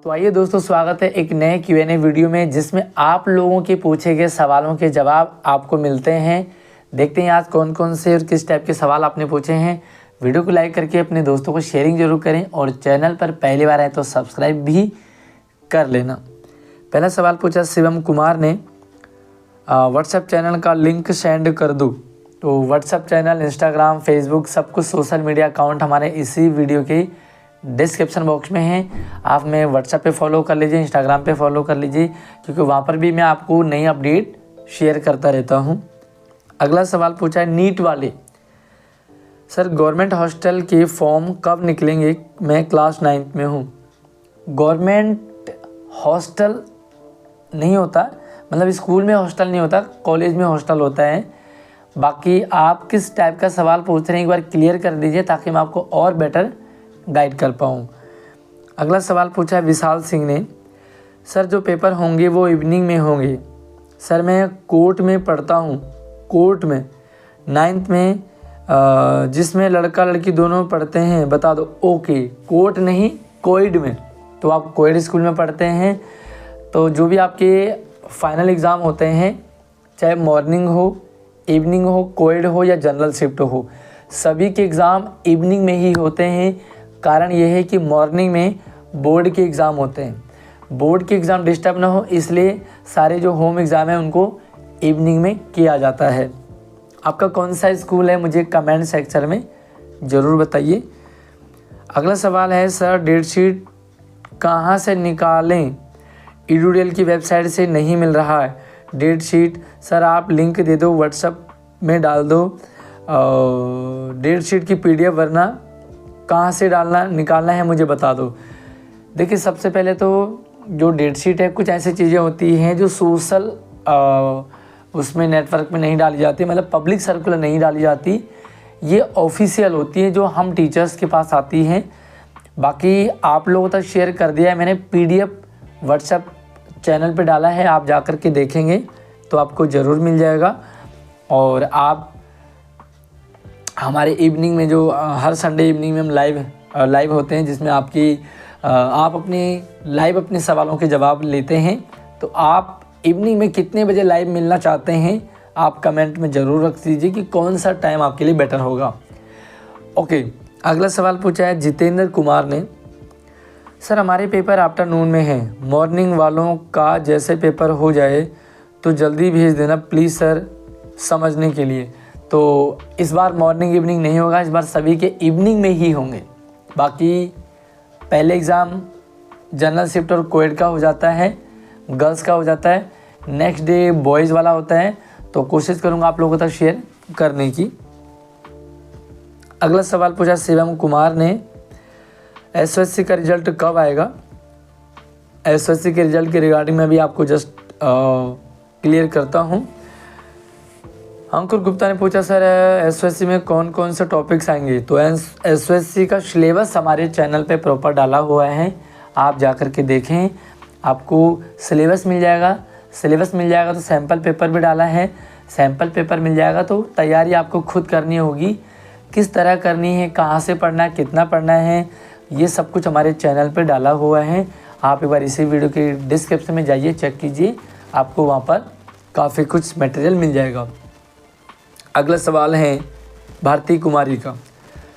तो आइए दोस्तों, स्वागत है एक नए Q&A वीडियो में जिसमें आप लोगों के पूछे गए सवालों के जवाब आपको मिलते हैं। देखते हैं आज कौन कौन से और किस टाइप के सवाल आपने पूछे हैं। वीडियो को लाइक करके अपने दोस्तों को शेयरिंग जरूर करें और चैनल पर पहली बार आए तो सब्सक्राइब भी कर लेना। पहला सवाल पूछा शिवम कुमार ने, व्हाट्सएप चैनल का लिंक सेंड कर दूँ। तो व्हाट्सएप चैनल, इंस्टाग्राम, फेसबुक, सब कुछ सोशल मीडिया अकाउंट हमारे इसी वीडियो के डिस्क्रिप्शन बॉक्स में है। आप हमें व्हाट्सएप पे फॉलो कर लीजिए, इंस्टाग्राम पे फॉलो कर लीजिए, क्योंकि वहाँ पर भी मैं आपको नई अपडेट शेयर करता रहता हूँ। अगला सवाल पूछा है नीट वाले, सर गवर्नमेंट हॉस्टल के फॉर्म कब निकलेंगे? मैं क्लास 9th में हूँ। गवर्नमेंट हॉस्टल नहीं होता, मतलब स्कूल में हॉस्टल नहीं होता, कॉलेज में हॉस्टल होता है। बाकी आप किस टाइप का सवाल पूछ रहे हैं एक बार क्लियर कर दीजिए ताकि मैं आपको और बेटर गाइड कर पाऊँ। अगला सवाल पूछा है विशाल सिंह ने, सर जो पेपर होंगे वो इवनिंग में होंगे। सर मैं कोर्ट में पढ़ता हूँ, कोर्ट में 9th में, जिसमें लड़का लड़की दोनों पढ़ते हैं, बता दो। ओके, कोर्ट नहीं, कोइड में। तो आप कोइड स्कूल में पढ़ते हैं। तो जो भी आपके फाइनल एग्ज़ाम होते हैं, चाहे मॉर्निंग हो, इवनिंग हो, कोइड हो या जनरल शिफ्ट हो, सभी के एग्ज़ाम इवनिंग में ही होते हैं। कारण यह है कि मॉर्निंग में बोर्ड के एग्ज़ाम होते हैं। बोर्ड के एग्ज़ाम डिस्टर्ब ना हो, इसलिए सारे जो होम एग्ज़ाम है उनको इवनिंग में किया जाता है। आपका कौन सा स्कूल है मुझे कमेंट सेक्शन में ज़रूर बताइए। अगला सवाल है, सर डेट शीट कहाँ से निकालें? एडुडेल की वेबसाइट से नहीं मिल रहा है डेट शीट। सर आप लिंक दे दो, व्हाट्सएप में डाल दो डेट शीट की PDF, वरना कहाँ से निकालना है मुझे बता दो। देखिए सबसे पहले तो जो डेट शीट है, कुछ ऐसी चीज़ें होती हैं जो सोशल उसमें नेटवर्क में नहीं डाली जाती, मतलब पब्लिक सर्कुलर नहीं डाली जाती। ये ऑफिशियल होती है जो हम टीचर्स के पास आती हैं। बाकी आप लोगों तक शेयर कर दिया है मैंने, PDF व्हाट्सएप चैनल पे डाला है, आप जा कर के देखेंगे तो आपको ज़रूर मिल जाएगा। और आप हमारे इवनिंग में जो हर संडे इवनिंग में हम लाइव होते हैं, जिसमें आप अपने सवालों के जवाब लेते हैं। तो आप इवनिंग में कितने बजे लाइव मिलना चाहते हैं आप कमेंट में ज़रूर रख दीजिए कि कौन सा टाइम आपके लिए बेटर होगा। ओके, अगला सवाल पूछा है जितेंद्र कुमार ने, सर हमारे पेपर आफ्टरनून में हैं, मॉर्निंग वालों का जैसे पेपर हो जाए तो जल्दी भेज देना प्लीज़ सर, समझने के लिए। तो इस बार मॉर्निंग इवनिंग नहीं होगा, इस बार सभी के इवनिंग में ही होंगे। बाकी पहले एग्ज़ाम जनरल शिफ्ट और कोएड का हो जाता है, गर्ल्स का हो जाता है, नेक्स्ट डे बॉयज़ वाला होता है। तो कोशिश करूँगा आप लोगों तक शेयर करने की। अगला सवाल पूछा शिवम कुमार ने, SSC का रिज़ल्ट कब आएगा? SSC के रिज़ल्ट के रिगार्डिंग मैं भी आपको जस्ट क्लियर करता हूँ। अंकुर गुप्ता ने पूछा, सर SSC में कौन कौन से टॉपिक्स आएंगे? तो SSC का सिलेबस हमारे चैनल पे प्रॉपर डाला हुआ है, आप जा कर के देखें, आपको सिलेबस मिल जाएगा। सिलेबस मिल जाएगा तो सैम्पल पेपर भी डाला है, सैम्पल पेपर मिल जाएगा। तो तैयारी आपको खुद करनी होगी, किस तरह करनी है, कहाँ से पढ़ना है, कितना पढ़ना है, ये सब कुछ हमारे चैनल पे डाला हुआ है। आप एक बार इसी वीडियो के डिस्क्रिप्शन में जाइए, चेक कीजिए, आपको वहाँ पर काफ़ी कुछ मटेरियल मिल जाएगा। अगला सवाल है भारती कुमारी का,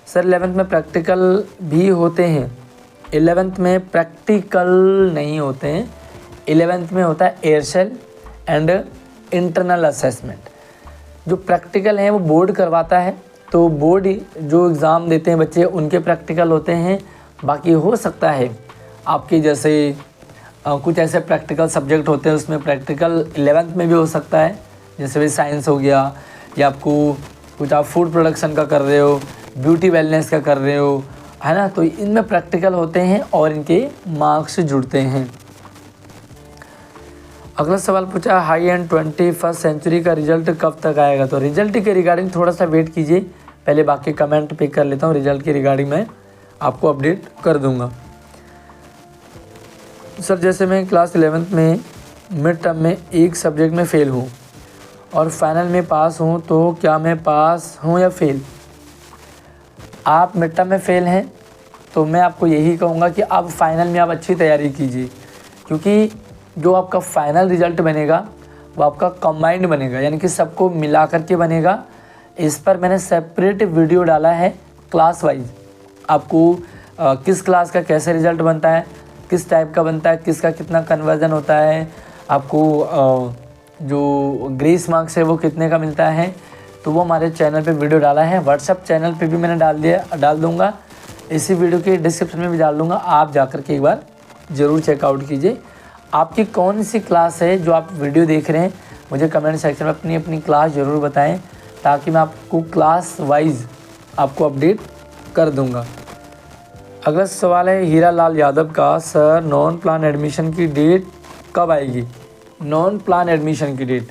सर 11th में प्रैक्टिकल भी होते हैं? 11th में प्रैक्टिकल नहीं होते हैं, 11th में होता है एयरसेल एंड इंटरनल असेसमेंट। जो प्रैक्टिकल हैं वो बोर्ड करवाता है, तो बोर्ड जो एग्ज़ाम देते हैं बच्चे उनके प्रैक्टिकल होते हैं। बाकी हो सकता है आपके जैसे कुछ ऐसे प्रैक्टिकल सब्जेक्ट होते हैं, उसमें प्रैक्टिकल 11th में भी हो सकता है, जैसे भी साइंस हो गया, या आपको कुछ आप फूड प्रोडक्शन का कर रहे हो, ब्यूटी वेलनेस का कर रहे हो, है ना, तो इनमें प्रैक्टिकल होते हैं और इनके मार्क्स जुड़ते हैं। अगला सवाल पूछा हाई एंड 21st सेंचुरी का रिज़ल्ट कब तक आएगा? तो रिज़ल्ट के रिगार्डिंग थोड़ा सा वेट कीजिए, पहले बाकी कमेंट पिक कर लेता हूँ, रिज़ल्ट के रिगार्डिंग मैं आपको अपडेट कर दूंगा। सर जैसे मैं क्लास 11th में मिड टर्म में एक सब्जेक्ट में फ़ेल हूँ और फाइनल में पास हूँ, तो क्या मैं पास हूँ या फेल? आप मिड टर्म में फ़ेल हैं तो मैं आपको यही कहूँगा कि अब फाइनल में आप अच्छी तैयारी कीजिए, क्योंकि जो आपका फाइनल रिज़ल्ट बनेगा वो आपका कंबाइंड बनेगा, यानी कि सबको मिला करके बनेगा। इस पर मैंने सेपरेट वीडियो डाला है क्लास वाइज, आपको किस क्लास का कैसे रिज़ल्ट बनता है, किस टाइप का बनता है, किसका कितना कन्वर्जन होता है, आपको जो ग्रेस मार्क्स है वो कितने का मिलता है, तो वो हमारे चैनल पे वीडियो डाला है। व्हाट्सएप चैनल पे भी मैंने डाल दूँगा, इसी वीडियो के डिस्क्रिप्शन में भी डाल दूँगा, आप जा कर के एक बार ज़रूर चेकआउट कीजिए। आपकी कौन सी क्लास है जो आप वीडियो देख रहे हैं, मुझे कमेंट सेक्शन में अपनी अपनी क्लास ज़रूर बताएं, ताकि मैं आपको क्लास वाइज आपको अपडेट कर दूँगा। अगला सवाल है हीरा लाल यादव का, सर नॉन प्लान एडमिशन की डेट कब आएगी? नॉन प्लान एडमिशन की डेट,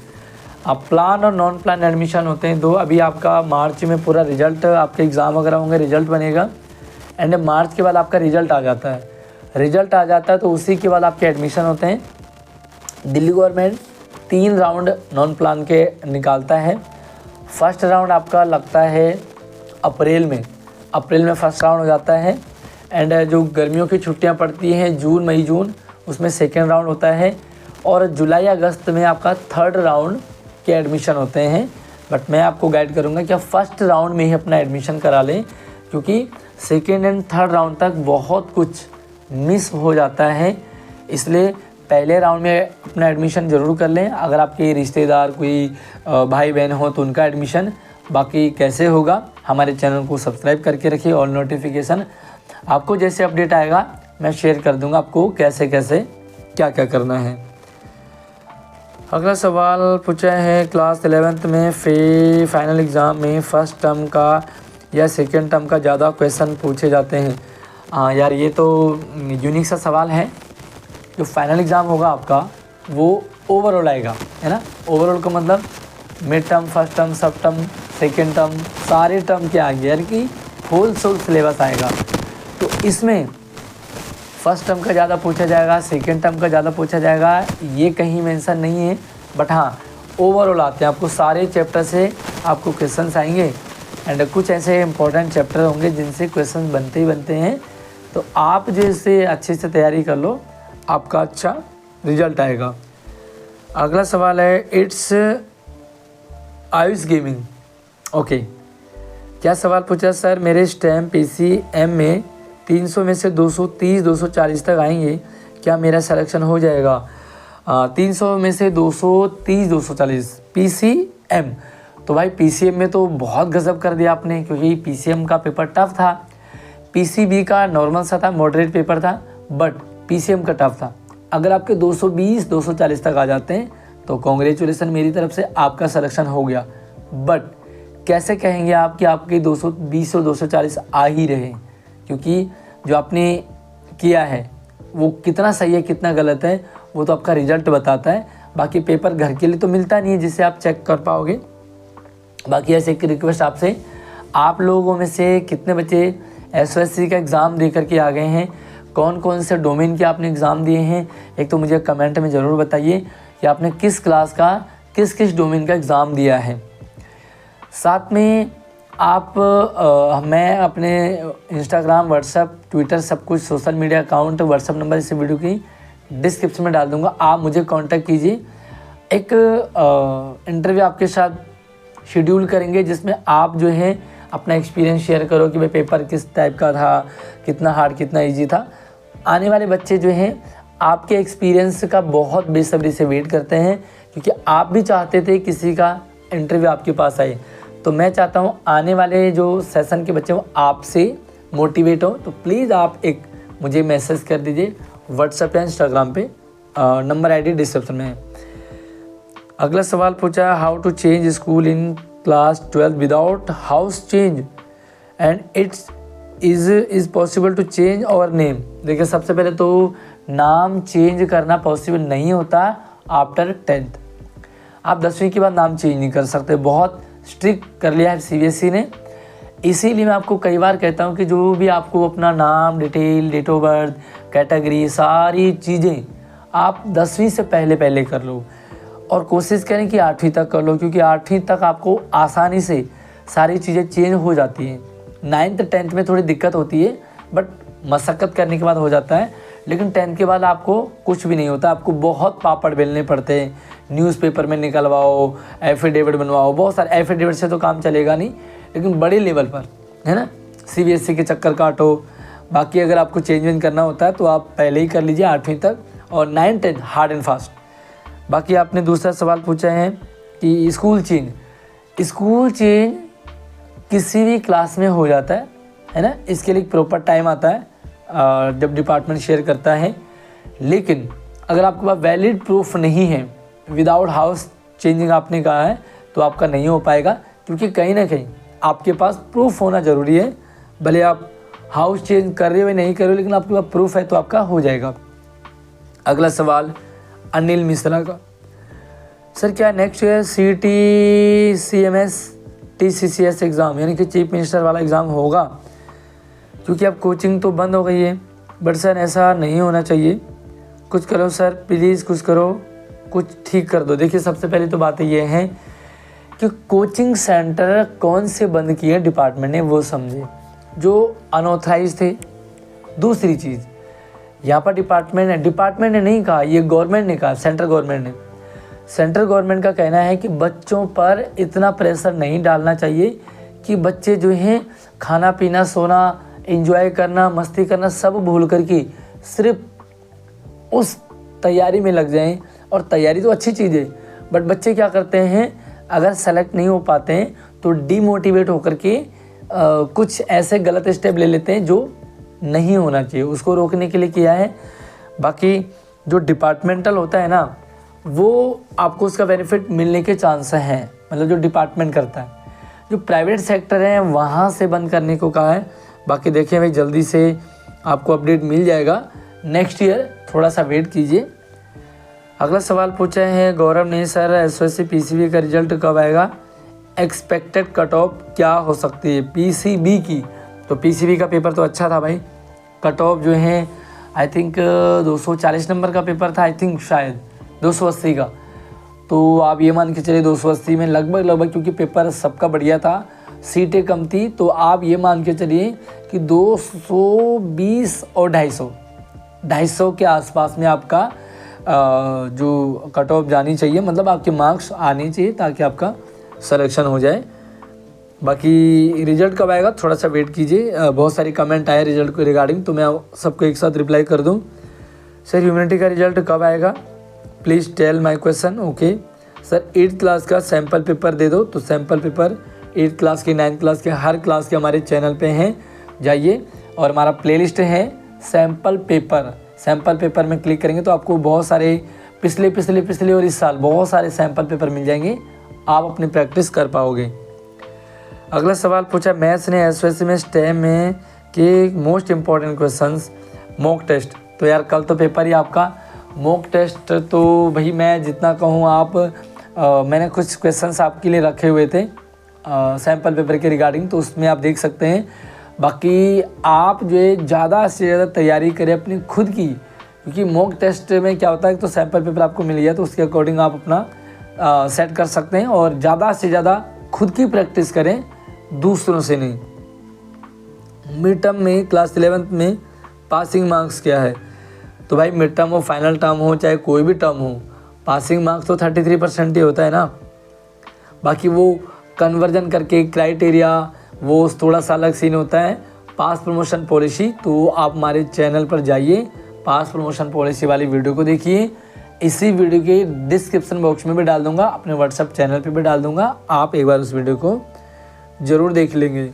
अब प्लान और नॉन प्लान एडमिशन होते हैं दो। अभी आपका मार्च में पूरा रिजल्ट, आपके एग्ज़ाम वगैरह होंगे, रिजल्ट बनेगा, एंड मार्च के बाद आपका रिजल्ट आ जाता है। रिजल्ट आ जाता है तो उसी के बाद आपके एडमिशन होते हैं। Delhi government 3 round non plan के निकालता है। फर्स्ट राउंड आपका लगता है अप्रैल में फर्स्ट राउंड हो जाता है, एंड जो गर्मियों की छुट्टियां पड़ती हैं जून मई जून, उसमें सेकेंड राउंड होता है, और जुलाई अगस्त में आपका थर्ड राउंड के एडमिशन होते हैं। बट मैं आपको गाइड करूंगा कि आप फर्स्ट राउंड में ही अपना एडमिशन करा लें, क्योंकि सेकेंड एंड थर्ड राउंड तक बहुत कुछ मिस हो जाता है, इसलिए पहले राउंड में अपना एडमिशन ज़रूर कर लें। अगर आपके रिश्तेदार कोई भाई बहन हो तो उनका एडमिशन, बाकी कैसे होगा हमारे चैनल को सब्सक्राइब करके रखिए, और नोटिफिकेशन आपको जैसे अपडेट आएगा मैं शेयर कर दूंगा आपको कैसे कैसे क्या क्या करना है। अगला सवाल पूछा है क्लास 11th में फाइनल एग्ज़ाम में फर्स्ट टर्म का या सेकेंड टर्म का ज़्यादा क्वेश्चन पूछे जाते हैं। हाँ यार, ये तो यूनिक सा सवाल है। जो फाइनल एग्ज़ाम होगा आपका वो ओवरऑल आएगा, है ना। ओवरऑल का मतलब मिड टर्म, फर्स्ट टर्म, सब टर्म, सेकेंड टर्म, सारे टर्म के आगे, यानी कि होल सिलेबस आएगा। तो इसमें फर्स्ट टर्म का ज़्यादा पूछा जाएगा, सेकेंड टर्म का ज़्यादा पूछा जाएगा, ये कहीं मेंशन नहीं है। बट हाँ, ओवरऑल आते हैं, आपको सारे चैप्टर से आपको क्वेश्चंस आएंगे, एंड कुछ ऐसे इंपॉर्टेंट चैप्टर होंगे जिनसे क्वेश्चन बनते ही बनते हैं। तो आप जो इससे अच्छे से तैयारी कर लो, आपका अच्छा रिजल्ट आएगा। अगला सवाल है इट्स आयुष गेमिंग, ओके। क्या सवाल पूछा? सर मेरे स्टैम्प PCM में 300 में से 230 240 तक आएंगे, क्या मेरा सिलेक्शन हो जाएगा? 300 में से 230 240 PCM, तो भाई PCM में तो बहुत गजब कर दिया आपने, क्योंकि PCM का पेपर टफ था। PCB का नॉर्मल सा था, मॉडरेट पेपर था, बट PCM का टफ था। अगर आपके 220 240 तक आ जाते हैं तो कॉन्ग्रेचुलेसन मेरी तरफ से, आपका सिलेक्शन हो गया। बट कैसे कहेंगे आप कि आपके 220 और 240 आ ही रहे, क्योंकि जो आपने किया है वो कितना सही है कितना गलत है वो तो आपका रिजल्ट बताता है। बाकी पेपर घर के लिए तो मिलता नहीं है जिससे आप चेक कर पाओगे। बाकी ऐसे एक रिक्वेस्ट आपसे, आप लोगों में से कितने बच्चे SOSC का एग्ज़ाम दे करके आ गए हैं, कौन कौन से डोमेन के आपने एग्ज़ाम दिए हैं, एक तो मुझे कमेंट में ज़रूर बताइए कि आपने किस क्लास का किस डोमेन का एग्ज़ाम दिया है। साथ में आप मैं अपने इंस्टाग्राम, व्हाट्सएप, ट्विटर, सब कुछ social media account, WhatsApp number इस वीडियो की डिस्क्रिप्शन में डाल दूंगा, आप मुझे कांटेक्ट कीजिए। एक इंटरव्यू आपके साथ शेड्यूल करेंगे जिसमें आप जो है अपना एक्सपीरियंस शेयर करो कि भाई पेपर किस टाइप का था, कितना हार्ड कितना ईजी था। आने वाले बच्चे जो हैं आपके एक्सपीरियंस का बहुत बेसब्री से वेट करते हैं, क्योंकि आप भी चाहते थे किसी का इंटरव्यू आपके पास आए। तो मैं चाहता हूँ आने वाले जो सेशन के बच्चे वो आपसे मोटिवेट हो, तो प्लीज़ आप एक मुझे मैसेज कर दीजिए व्हाट्सएप या इंस्टाग्राम पे, नंबर ID डिस्क्रिप्शन में है। अगला सवाल पूछा how to change school in class 12 without house change and it's is possible to change our name. देखिए, सबसे पहले तो नाम चेंज करना पॉसिबल नहीं होता आफ्टर 10th। आप 10वीं के बाद नाम चेंज नहीं कर सकते, बहुत स्ट्रिक्ट कर लिया है CBSE ने। इसीलिए मैं आपको कई बार कहता हूँ कि जो भी आपको अपना नाम, detail, date of birth, category, सारी चीज़ें आप 10वीं से पहले कर लो, और कोशिश करें कि 8वीं तक कर लो, क्योंकि 8वीं तक आपको आसानी से सारी चीज़ें चेंज हो जाती हैं। 9th 10th में थोड़ी दिक्कत होती है, बट मशक्क़त करने के बाद हो जाता है, लेकिन 10th के बाद आपको कुछ भी नहीं होता। आपको बहुत पापड़ बेलने पड़ते हैं, न्यूज़पेपर में निकलवाओ, एफिडेविट बनवाओ, बहुत सारे। एफिडेविट से तो काम चलेगा नहीं, लेकिन बड़े लेवल पर, है ना, CBSE के चक्कर काटो। बाकी अगर आपको चेंज वेंज करना होता है तो आप पहले ही कर लीजिए 8वीं तक, और 9th 10th hard and fast. बाकी आपने दूसरा सवाल पूछा है कि स्कूल चेंज किसी भी क्लास में हो जाता है ना। इसके लिए प्रॉपर टाइम आता है जब डिपार्टमेंट शेयर करता है। लेकिन अगर आपके पास वैलिड प्रूफ नहीं है, विदाउट हाउस चेंजिंग आपने कहा है, तो आपका नहीं हो पाएगा, क्योंकि कहीं ना कहीं आपके पास प्रूफ होना ज़रूरी है। भले आप हाउस चेंज कर रहे हो या नहीं कर रहे हो, लेकिन आपके पास प्रूफ है तो आपका हो जाएगा। अगला सवाल अनिल मिश्रा का, सर क्या next year CET CMS TCCS exam यानी कि चीफ मिनिस्टर वाला एग्ज़ाम होगा? क्योंकि अब कोचिंग तो बंद हो गई है, बट सर ऐसा नहीं होना चाहिए, कुछ करो सर प्लीज़, कुछ करो, कुछ ठीक कर दो। देखिए सबसे पहले तो बात ये है कि कोचिंग सेंटर कौन से बंद किए डिपार्टमेंट ने, वो समझे, जो अनऑथराइज थे। दूसरी चीज़, यहाँ पर डिपार्टमेंट ने नहीं कहा, ये गवर्नमेंट ने कहा, सेंट्रल गवर्नमेंट का कहना है कि बच्चों पर इतना प्रेशर नहीं डालना चाहिए कि बच्चे जो हैं खाना पीना सोना एंजॉय करना मस्ती करना सब भूल करके सिर्फ उस तैयारी में लग जाएं। और तैयारी तो अच्छी चीज़ है, बट बच्चे क्या करते हैं, अगर सेलेक्ट नहीं हो पाते हैं तो डीमोटिवेट होकर के कुछ ऐसे गलत स्टेप ले लेते हैं जो नहीं होना चाहिए। उसको रोकने के लिए किया है। बाकी जो डिपार्टमेंटल होता है ना, वो आपको उसका बेनिफिट मिलने के चांस हैं, मतलब जो डिपार्टमेंट करता है। जो प्राइवेट सेक्टर है वहाँ से बंद करने को कहा है। बाकी देखिए भाई, जल्दी से आपको अपडेट मिल जाएगा। नेक्स्ट ईयर थोड़ा सा वेट कीजिए। अगला सवाल पूछा है गौरव ने, सर SSC PCB का रिजल्ट कब आएगा? एक्सपेक्टेड कट ऑफ क्या हो सकती है PCB की? तो PCB का पेपर तो अच्छा था भाई, कट ऑफ जो है आई थिंक 240 नंबर का पेपर था, आई थिंक शायद 280 का। तो आप ये मान के चलिए 280 में लगभग, क्योंकि पेपर सबका बढ़िया था, सीटें कम थी, तो आप ये मान के चलिए कि 220 और 250 के आसपास में आपका जो कट ऑफ जानी चाहिए, मतलब आपके मार्क्स आने चाहिए ताकि आपका सिलेक्शन हो जाए। बाकी रिजल्ट कब आएगा थोड़ा सा वेट कीजिए। बहुत सारी कमेंट आए रिजल्ट को रिगार्डिंग, तो मैं सबको एक साथ रिप्लाई कर दूं। सर ह्यूमैनिटी का रिजल्ट कब आएगा? Please tell my question. Okay sir, 8th class का सैम्पल पेपर दे दो। तो सैम्पल पेपर 8th क्लास के 9th क्लास के हर क्लास के हमारे चैनल पे हैं, जाइए और हमारा प्लेलिस्ट है सैम्पल पेपर में क्लिक करेंगे तो आपको बहुत सारे पिछले और इस साल बहुत सारे सैम्पल पेपर मिल जाएंगे, आप अपनी प्रैक्टिस कर पाओगे। अगला सवाल पूछा मैथ्स ने SSC में स्टेम में कि most important questions mock test. तो यार कल तो पेपर ही आपका, मॉक टेस्ट तो भाई मैं जितना कहूँ आप मैंने कुछ क्वेश्चंस आपके लिए रखे हुए थे सैम्पल पेपर के रिगार्डिंग, तो उसमें आप देख सकते हैं। बाकी आप जो है ज़्यादा से ज़्यादा तैयारी करें अपनी खुद की, क्योंकि मॉक टेस्ट में क्या होता है तो सैम्पल पेपर आपको मिल गया तो उसके अकॉर्डिंग आप अपना सेट कर सकते हैं और ज़्यादा से ज़्यादा खुद की प्रैक्टिस करें, दूसरों से नहीं। मिड टर्म में क्लास 11th में पासिंग मार्क्स क्या है? तो भाई मिड टर्म हो फाइनल टर्म हो चाहे कोई भी टर्म हो, पासिंग मार्क्स तो 33% ही होता है ना। बाकी वो कन्वर्जन करके क्राइटेरिया वो थोड़ा सा अलग सीन होता है। पास प्रमोशन पॉलिसी, तो आप हमारे चैनल पर जाइए, पास प्रमोशन पॉलिसी वाली वीडियो को देखिए। इसी वीडियो के डिस्क्रिप्शन बॉक्स में भी डाल दूंगा, अपने व्हाट्सएप चैनल पे भी डाल दूंगा, आप एक बार उस वीडियो को ज़रूर देख लेंगे।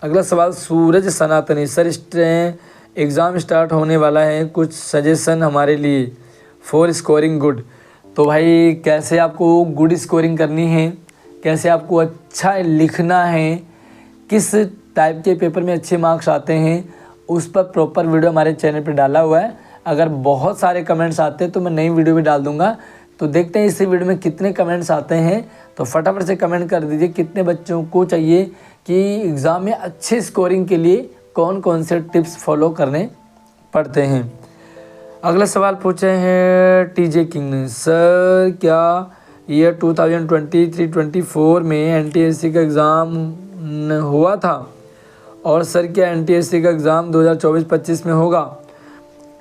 अगला सवाल सूरज सनातनी, सर एग्ज़ाम स्टार्ट होने वाला है, कुछ सजेशन हमारे लिए फॉर स्कोरिंग गुड। तो भाई कैसे आपको गुड स्कोरिंग करनी है, कैसे आपको अच्छा लिखना है, किस टाइप के पेपर में अच्छे मार्क्स आते हैं, उस पर प्रॉपर वीडियो हमारे चैनल पर डाला हुआ है। अगर बहुत सारे कमेंट्स आते हैं तो मैं नई वीडियो भी डाल दूंगा। तो देखते हैं इसी वीडियो में कितने कमेंट्स आते हैं, तो फटाफट से कमेंट कर दीजिए कितने बच्चों को चाहिए कि एग्ज़ाम में अच्छे स्कोरिंग के लिए कौन कौन से टिप्स फॉलो करने पड़ते हैं। अगला सवाल पूछे हैं TJ किंग ने, सर क्या ईयर 2023-24 में NTSC का एग्ज़ाम हुआ था और सर क्या एनटीएससी का एग्ज़ाम 2024-25 में होगा?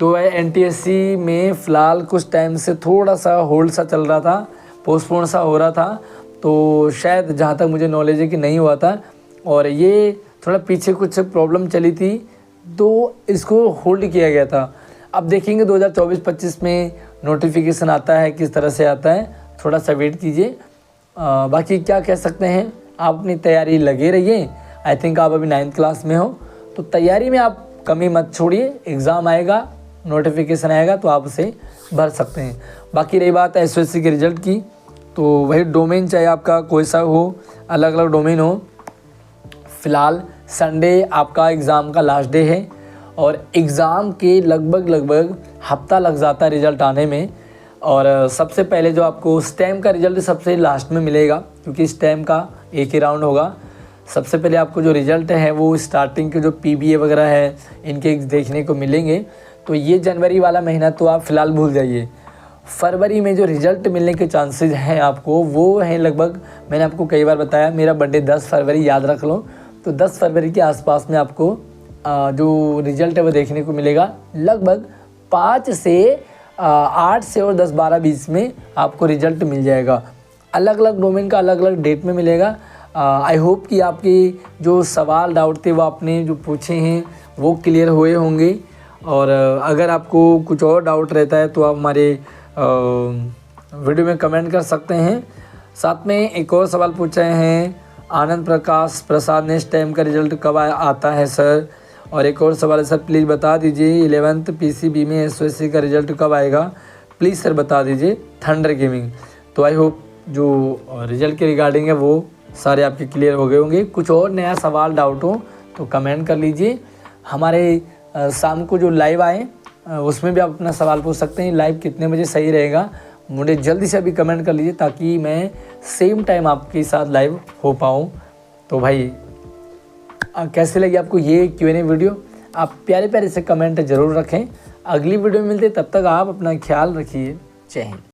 तो वह एनटीएससी में फ़िलहाल कुछ टाइम से थोड़ा सा होल्ड सा चल रहा था, पोस्टपोन सा हो रहा था, तो शायद जहाँ तक मुझे नॉलेज है कि नहीं हुआ था, और ये थोड़ा पीछे कुछ प्रॉब्लम चली थी तो इसको होल्ड किया गया था। अब देखेंगे 2024-25 में नोटिफिकेशन आता है, किस तरह से आता है, थोड़ा सा वेट कीजिए। बाकी क्या कह सकते हैं, आप अपनी तैयारी लगे रहिए। आई थिंक आप अभी 9th क्लास में हो, तो तैयारी में आप कमी मत छोड़िए। एग्ज़ाम आएगा, नोटिफिकेशन आएगा तो आप उसे भर सकते हैं। बाकी रही बात एसएससी के रिज़ल्ट की, तो वही डोमेन चाहे आपका कोई सा हो, अलग अलग डोमेन हो, फ़िलहाल संडे आपका एग्ज़ाम का लास्ट डे है और एग्ज़ाम के लगभग हफ्ता लग जाता है रिज़ल्ट आने में। और सबसे पहले जो आपको स्टेम का रिज़ल्ट सबसे लास्ट में मिलेगा, क्योंकि स्टेम का एक ही राउंड होगा। सबसे पहले आपको जो रिज़ल्ट है वो स्टार्टिंग के जो पीबीए वगैरह है इनके देखने को मिलेंगे। तो ये जनवरी वाला महीना तो आप फ़िलहाल भूल जाइए। फरवरी में जो रिज़ल्ट मिलने के चांसेस हैं आपको, वो हैं लगभग, मैंने आपको कई बार बताया, मेरा बर्थडे 10 फरवरी, याद रख लो। तो 10 फरवरी के आसपास में आपको जो रिज़ल्ट है वो देखने को मिलेगा। लगभग 5 से 8 से और 10, 12, 20 में आपको रिज़ल्ट मिल जाएगा। अलग अलग डोमेन का अलग अलग डेट में मिलेगा। आई होप कि आपकी जो सवाल डाउट थे वो आपने जो पूछे हैं वो क्लियर हुए होंगे। और अगर आपको कुछ और डाउट रहता है तो आप हमारे वीडियो में कमेंट कर सकते हैं। साथ में एक और सवाल पूछे हैं, आनंद प्रकाश प्रसाद ने स्टेम का रिज़ल्ट कब आता है सर? और एक और सवाल है, सर प्लीज़ बता दीजिए 11th पीसीबी में एसओएससी का रिज़ल्ट कब आएगा? प्लीज़ सर बता दीजिए, थंडर गेमिंग। तो आई होप जो रिज़ल्ट के रिगार्डिंग है वो सारे आपके क्लियर हो गए होंगे। कुछ और नया सवाल डाउट हो तो कमेंट कर लीजिए। हमारे शाम को जो लाइव आए उसमें भी आप अपना सवाल पूछ सकते हैं। लाइव कितने बजे सही रहेगा, मुझे जल्दी से अभी कमेंट कर लीजिए ताकि मैं सेम टाइम आपके साथ लाइव हो पाऊँ। तो भाई कैसे लगी आपको ये Q&A वीडियो? आप प्यारे प्यारे से कमेंट ज़रूर रखें। अगली वीडियो में मिलते, तब तक आप अपना ख्याल रखिए। जय हिंद।